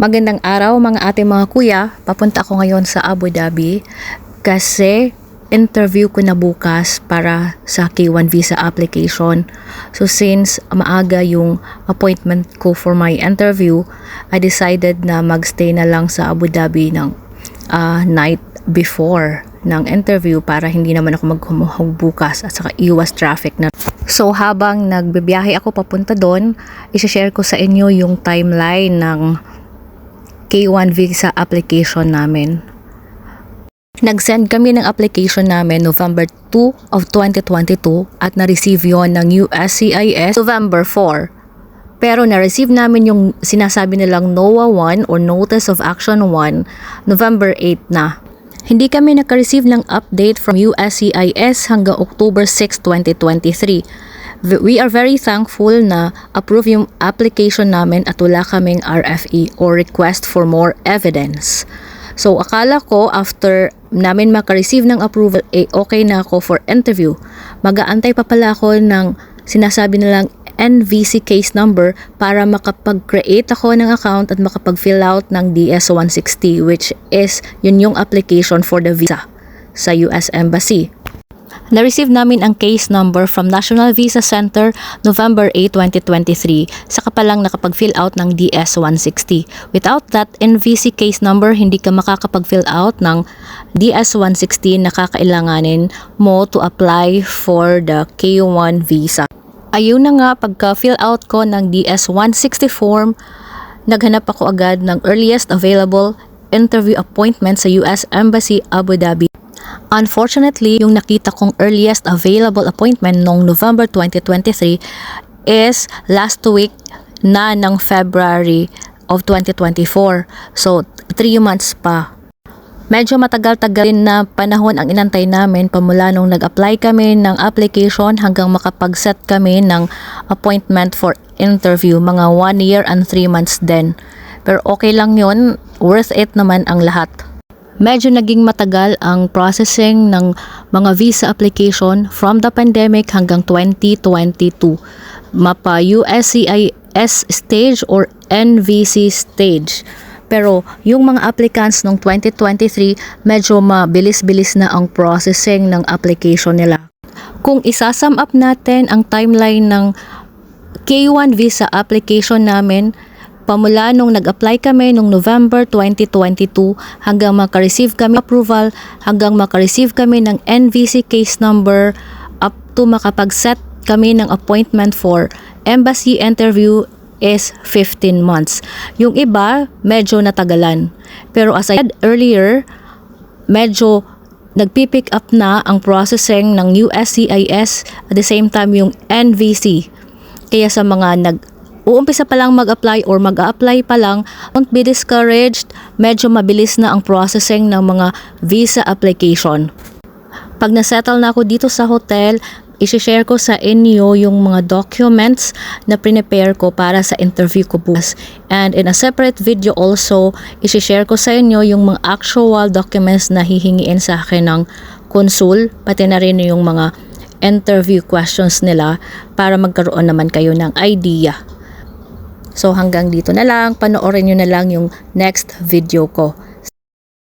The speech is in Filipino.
Magandang araw mga ate mga kuya, papunta ako ngayon sa Abu Dhabi kasi interview ko na bukas para sa K1 visa application. So since maaga yung appointment ko for my interview, I decided na magstay na lang sa Abu Dhabi ng night before ng interview para hindi naman ako maghumuhog bukas at saka iwas traffic na. So habang nagbibiyahe ako papunta doon, i-share ko sa inyo yung timeline ng K1 visa application namin. Nag-send kami ng application namin November 2 of 2022 at na-receive yon ng USCIS November 4. Pero na-receive namin yung sinasabi nilang NOAA 1 or Notice of Action 1 November 8 na. Hindi kami naka-receive ng update from USCIS hanggang October 6, 2023. We are very thankful na approve yung application namin at wala kaming RFE or request for more evidence. So akala ko after namin maka-receive ng approval, okay na ako for interview. Mag-aantay pa pala ako ng sinasabi nilang NVC case number para makapag-create ako ng account at makapag-fill out ng DS-160, which is yun yung application for the visa sa US Embassy. Na-receive namin ang case number from National Visa Center November 8, 2023. Saka pa lang nakapag-fill out ng DS-160. Without that NVC case number, hindi ka makakapag-fill out ng DS-160 na kakailanganin mo to apply for the K1 visa. Ayun na nga, pagka-fill out ko ng DS-160 form, naghanap ako agad ng earliest available interview appointment sa US Embassy Abu Dhabi. Unfortunately, yung nakita kong earliest available appointment noong November 2023 is last week na ng February of 2024. So, 3 months pa. Medyo matagal-tagal na panahon ang inantay namin pamula nung nag-apply kami ng application hanggang makapag-set kami ng appointment for interview. Mga 1 year and 3 months din. Pero okay lang yun, worth it naman ang lahat. Medyo naging matagal ang processing ng mga visa application from the pandemic hanggang 2022. Mapa USCIS stage or NVC stage. Pero yung mga applicants noong 2023, medyo mabilis-bilis na ang processing ng application nila. Kung isasum up natin ang timeline ng K1 visa application namin, pamula nung nag-apply kami nung November 2022 hanggang maka-receive kami approval, hanggang maka-receive kami ng NVC case number, up to makapag-set kami ng appointment for embassy interview is 15 months. Yung iba, medyo natagalan. Pero as I said earlier, medyo nagpipick up na ang processing ng USCIS at the same time yung NVC. Kaya sa mga uumpisa pa lang mag-apply or mag-a-apply pa lang, don't be discouraged. Medyo mabilis na ang processing ng mga visa application. Pag nasettle na ako dito sa hotel, i-share ko sa inyo yung mga documents na prepare ko para sa interview ko bukas. And in a separate video also, i-share ko sa inyo yung mga actual documents na hihingiin sa akin ng consul, pati na rin yung mga interview questions nila para magkaroon naman kayo ng idea. So hanggang dito na lang, panoorin nyo na lang yung next video ko.